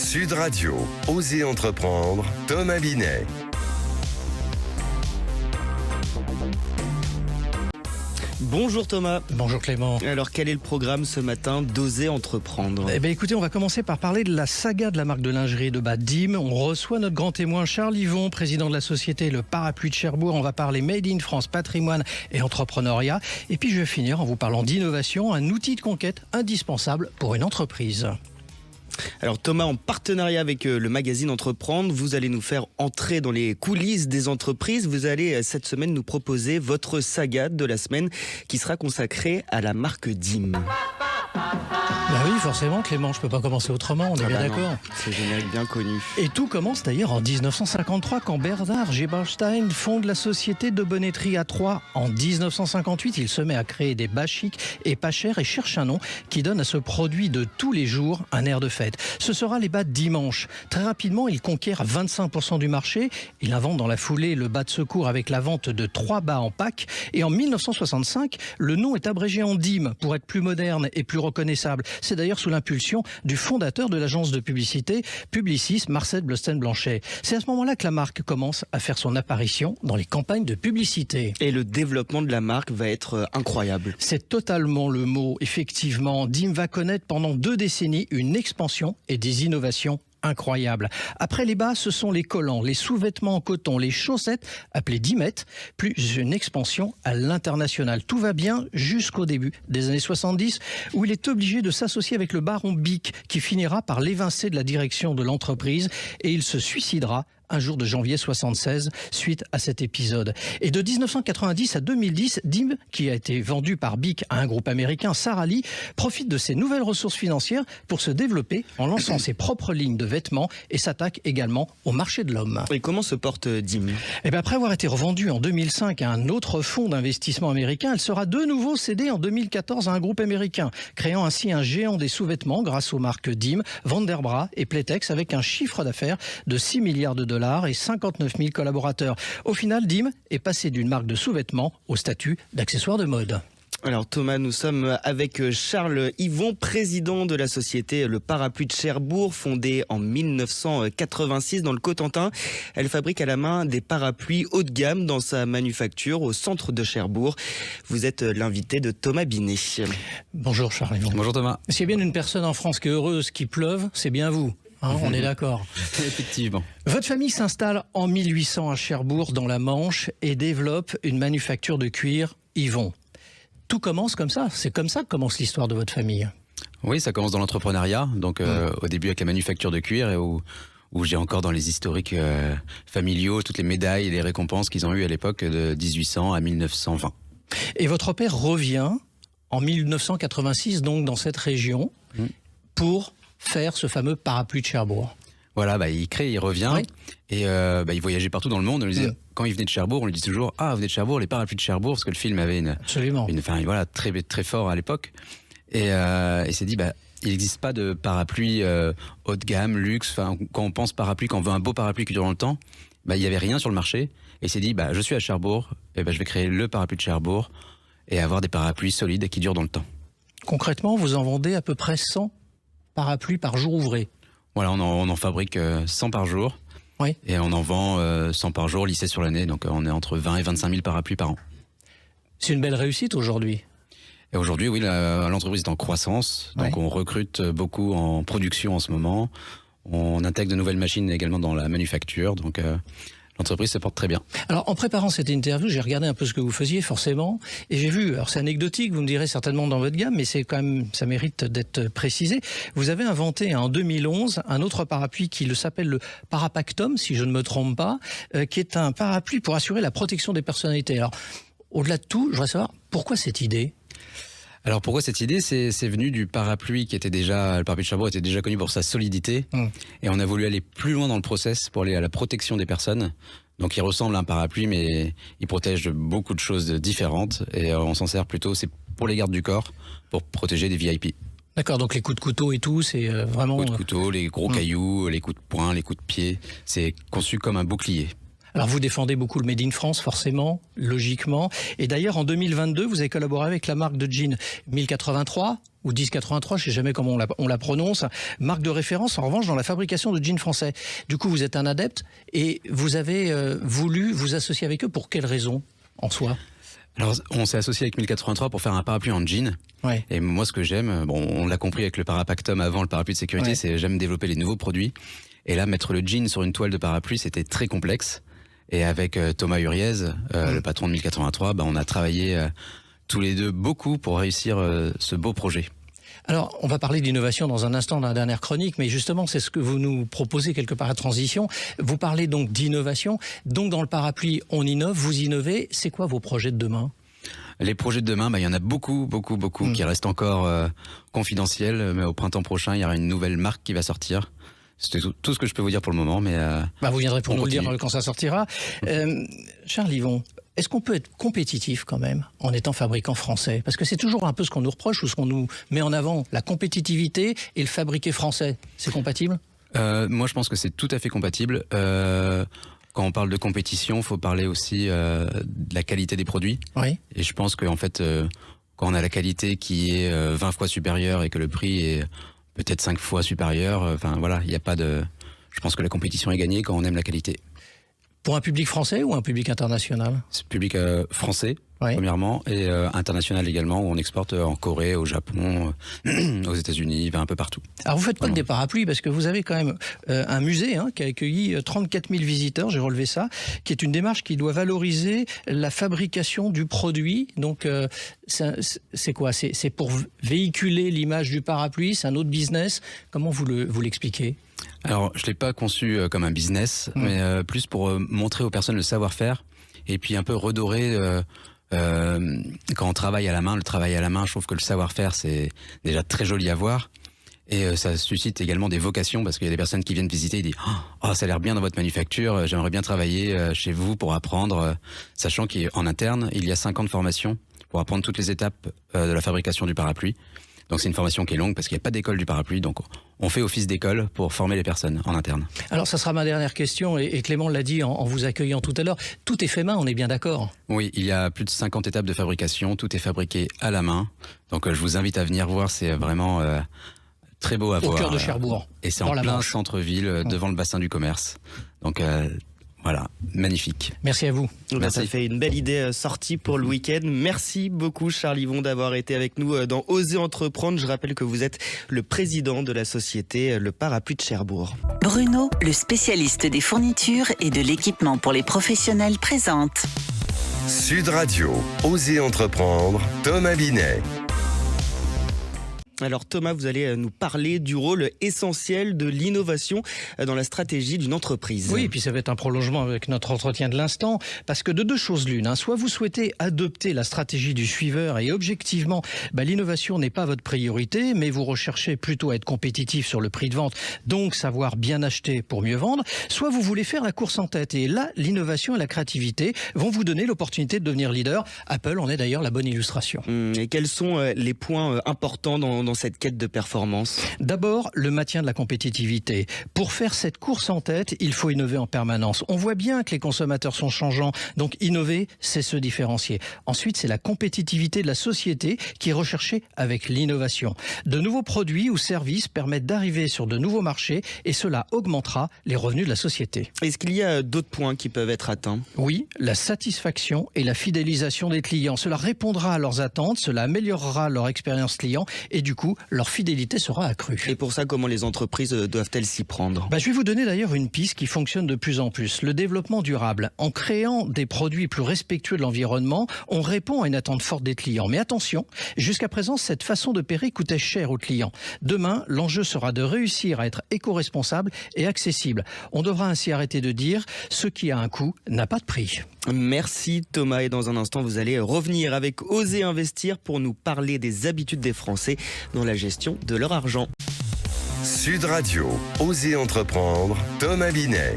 Sud Radio, Osez entreprendre, Thomas Binet. Bonjour Thomas. Bonjour Clément. Alors quel est le programme ce matin d'Oser entreprendre ? Eh bien écoutez, on va commencer par parler de la saga de la marque de lingerie de bas Dim. On reçoit notre grand témoin Charles Yvon, président de la société Le Parapluie de Cherbourg. On va parler Made in France, patrimoine et entrepreneuriat. Et puis je vais finir en vous parlant d'innovation, un outil de conquête indispensable pour une entreprise. Alors Thomas, en partenariat avec le magazine Entreprendre, vous allez nous faire entrer dans les coulisses des entreprises. Vous allez cette semaine nous proposer votre saga de la semaine qui sera consacrée à la marque Dim. Bah oui, forcément Clément, je peux pas commencer autrement, on est bien d'accord. Non, c'est générique bien connu. Et tout commence d'ailleurs en 1953 quand Bernard Geberstein fonde la société de bonneterie à Troyes. En 1958, il se met à créer des bas chics et pas chers et cherche un nom qui donne à ce produit de tous les jours un air de fête. Ce sera les bas dimanche. Très rapidement, il conquiert 25% du marché. Il invente dans la foulée le bas de secours avec la vente de 3 bas en pack. Et en 1965, le nom est abrégé en Dim pour être plus moderne et plus reconnaissable. C'est d'ailleurs sous l'impulsion du fondateur de l'agence de publicité Publicis, Marcel Blosten-Blanchet. C'est à ce moment-là que la marque commence à faire son apparition dans les campagnes de publicité. Et le développement de la marque va être incroyable. C'est totalement le mot. Effectivement, Dim va connaître pendant 2 décennies une expansion et des innovations incroyable. Après les bas, ce sont les collants, les sous-vêtements en coton, les chaussettes, appelées Dimettes, plus une expansion à l'international. Tout va bien jusqu'au début des années 70, où il est obligé de s'associer avec le baron Bic, qui finira par l'évincer de la direction de l'entreprise, et il se suicidera un jour de janvier 76, suite à cet épisode. Et de 1990 à 2010, Dim, qui a été vendu par Bic à un groupe américain, Sara Lee, profite de ses nouvelles ressources financières pour se développer en lançant ses propres lignes de vêtements et s'attaque également au marché de l'homme. Et comment se porte Dim ? Et bien après avoir été revendue en 2005 à un autre fonds d'investissement américain, elle sera de nouveau cédée en 2014 à un groupe américain, créant ainsi un géant des sous-vêtements grâce aux marques Dim, Vanderbra et Playtex, avec un chiffre d'affaires de 6 milliards de dollars et 59 000 collaborateurs. Au final, Dim est passé d'une marque de sous-vêtements au statut d'accessoire de mode. Alors Thomas, nous sommes avec Charles Yvon, président de la société Le Parapluie de Cherbourg, fondée en 1986 dans le Cotentin. Elle fabrique à la main des parapluies haut de gamme dans sa manufacture au centre de Cherbourg. Vous êtes l'invité de Thomas Binet. Bonjour Charles Yvon. Bonjour Thomas. S'il y a bien une personne en France qui est heureuse qu'il pleuve, c'est bien vous. On est d'accord. Effectivement. Votre famille s'installe en 1800 à Cherbourg dans la Manche et développe une manufacture de cuir Yvon. Tout commence comme ça. C'est comme ça que commence l'histoire de votre famille. Oui, ça commence dans l'entrepreneuriat. Donc au début avec la manufacture de cuir et où j'ai encore dans les historiques familiaux toutes les médailles et les récompenses qu'ils ont eues à l'époque de 1800 à 1920. Et votre père revient en 1986 donc dans cette région pour faire ce fameux parapluie de Cherbourg. Voilà, il revient, oui. Et il voyageait partout dans le monde. On lui disait, quand il venait de Cherbourg, on lui dit toujours « Ah, vous venez de Cherbourg, les parapluies de Cherbourg », parce que le film avait très, très fort à l'époque. Et il s'est dit, il n'existe pas de parapluie haut de gamme, luxe. Quand on pense parapluie, quand on veut un beau parapluie qui dure dans le temps, il n'y avait rien sur le marché. Et il s'est dit, je suis à Cherbourg, et je vais créer le parapluie de Cherbourg et avoir des parapluies solides et qui durent dans le temps. Concrètement, vous en vendez à peu près 100 parapluies par jour ouvré. Voilà, on en fabrique 100 par jour. Oui. Et on en vend 100 par jour lissés sur l'année. Donc on est entre 20 et 25 000 parapluies par an. C'est une belle réussite aujourd'hui. Et aujourd'hui, oui, l'entreprise est en croissance. Donc on recrute beaucoup en production en ce moment. On intègre de nouvelles machines également dans la manufacture. Donc l'entreprise se porte très bien. Alors, en préparant cette interview, j'ai regardé un peu ce que vous faisiez, forcément, et j'ai vu, alors c'est anecdotique, vous me direz certainement dans votre gamme, mais c'est quand même, ça mérite d'être précisé. Vous avez inventé en 2011 un autre parapluie qui s'appelle le Parapactum, si je ne me trompe pas, qui est un parapluie pour assurer la protection des personnalités. Alors, au-delà de tout, je voudrais savoir, pourquoi cette idée ? Alors pourquoi cette idée ? C'est venu du parapluie qui était déjà, le parapluie de Cherbourg était déjà connu pour sa solidité, et on a voulu aller plus loin dans le process pour aller à la protection des personnes. Donc il ressemble à un parapluie, mais il protège de beaucoup de choses différentes, et on s'en sert plutôt, c'est pour les gardes du corps, pour protéger des VIP. D'accord, donc les coups de couteau et tout, c'est vraiment... Les coups de couteau, les gros cailloux, les coups de poing, les coups de pied, c'est conçu comme un bouclier. Alors vous défendez beaucoup le Made in France, forcément, logiquement. Et d'ailleurs, en 2022, vous avez collaboré avec la marque de jeans 1083 ou 1083, je ne sais jamais comment on la prononce, marque de référence en revanche dans la fabrication de jeans français. Du coup, vous êtes un adepte et vous avez voulu vous associer avec eux pour quelles raisons en soi ? Alors, on s'est associé avec 1083 pour faire un parapluie en jean. Ouais. Et moi, ce que j'aime, bon, on l'a compris avec le Parapactum avant le parapluie de sécurité, c'est j'aime développer les nouveaux produits. Et là, mettre le jean sur une toile de parapluie, c'était très complexe. Et avec Thomas Uriez, le patron de 1083, on a travaillé tous les deux beaucoup pour réussir ce beau projet. Alors, on va parler d'innovation dans un instant dans la dernière chronique, mais justement, c'est ce que vous nous proposez quelque part à transition. Vous parlez donc d'innovation. Donc, dans le parapluie, on innove, vous innovez. C'est quoi vos projets de demain ? Les projets de demain, il y en a beaucoup qui restent encore confidentiels, mais au printemps prochain, il y aura une nouvelle marque qui va sortir. C'est tout ce que je peux vous dire pour le moment, mais vous viendrez pour nous le dire quand ça sortira. Charles Yvon, est-ce qu'on peut être compétitif quand même en étant fabricant français ? Parce que c'est toujours un peu ce qu'on nous reproche ou ce qu'on nous met en avant, la compétitivité et le fabriqué français. C'est compatible ? Moi, je pense que c'est tout à fait compatible. Quand on parle de compétition, il faut parler aussi de la qualité des produits. Oui. Et je pense qu'en fait, quand on a la qualité qui est 20 fois supérieure et que le prix est peut-être 5 fois supérieur, il n'y a pas de... Je pense que la compétition est gagnée quand on aime la qualité. Pour un public français ou un public international ? C'est public français, premièrement, et international également, où on exporte en Corée, au Japon, aux États-Unis, un peu partout. Alors vous faites pas que des parapluies, parce que vous avez quand même un musée qui a accueilli 34 000 visiteurs, j'ai relevé ça, qui est une démarche qui doit valoriser la fabrication du produit. Donc c'est quoi ? C'est pour véhiculer l'image du parapluie, c'est un autre business. Comment vous l'expliquez ? Alors, je ne l'ai pas conçu comme un business, mais plus pour montrer aux personnes le savoir-faire et puis un peu redorer quand on travaille à la main. Le travail à la main, je trouve que le savoir-faire, c'est déjà très joli à voir. Et ça suscite également des vocations parce qu'il y a des personnes qui viennent visiter et disent « Oh, ça a l'air bien dans votre manufacture, j'aimerais bien travailler chez vous pour apprendre. » Sachant qu'en interne, il y a 5 ans de formation pour apprendre toutes les étapes de la fabrication du parapluie. Donc c'est une formation qui est longue parce qu'il n'y a pas d'école du parapluie, donc on fait office d'école pour former les personnes en interne. Alors ça sera ma dernière question, et Clément l'a dit en vous accueillant tout à l'heure, tout est fait main, on est bien d'accord ? Oui, il y a plus de 50 étapes de fabrication, tout est fabriqué à la main, donc je vous invite à venir voir, c'est vraiment très beau à voir. Au cœur de Cherbourg. Et c'est en plein centre-ville, devant le bassin du commerce, donc... Voilà, magnifique. Merci à vous. Merci. Ça fait une belle idée sortie pour le week-end. Merci beaucoup Charles Yvon d'avoir été avec nous dans Oser entreprendre. Je rappelle que vous êtes le président de la société Le Parapluie de Cherbourg. Bruno, le spécialiste des fournitures et de l'équipement pour les professionnels, présente Sud Radio, Oser entreprendre, Thomas Binet. Alors Thomas, vous allez nous parler du rôle essentiel de l'innovation dans la stratégie d'une entreprise. Oui, et puis ça va être un prolongement avec notre entretien de l'instant, parce que de deux choses l'une, soit vous souhaitez adopter la stratégie du suiveur et objectivement, l'innovation n'est pas votre priorité, mais vous recherchez plutôt à être compétitif sur le prix de vente, donc savoir bien acheter pour mieux vendre, soit vous voulez faire la course en tête, et là, l'innovation et la créativité vont vous donner l'opportunité de devenir leader. Apple en est d'ailleurs la bonne illustration. Et quels sont les points importants dans cette quête de performance ? D'abord, le maintien de la compétitivité. Pour faire cette course en tête, il faut innover en permanence. On voit bien que les consommateurs sont changeants, donc innover, c'est se différencier. Ensuite, c'est la compétitivité de la société qui est recherchée avec l'innovation. De nouveaux produits ou services permettent d'arriver sur de nouveaux marchés et cela augmentera les revenus de la société. Est-ce qu'il y a d'autres points qui peuvent être atteints ? Oui, la satisfaction et la fidélisation des clients. Cela répondra à leurs attentes, cela améliorera leur expérience client et du coup, leur fidélité sera accrue. Et pour ça, comment les entreprises doivent-elles s'y prendre ? Je vais vous donner d'ailleurs une piste qui fonctionne de plus en plus. Le développement durable. En créant des produits plus respectueux de l'environnement, on répond à une attente forte des clients. Mais attention, jusqu'à présent, cette façon d'opérer coûtait cher aux clients. Demain, l'enjeu sera de réussir à être éco-responsable et accessible. On devra ainsi arrêter de dire « ce qui a un coût n'a pas de prix ». Merci Thomas, et dans un instant vous allez revenir avec Oser Investir pour nous parler des habitudes des Français dans la gestion de leur argent. Sud Radio, Oser entreprendre, Thomas Binet.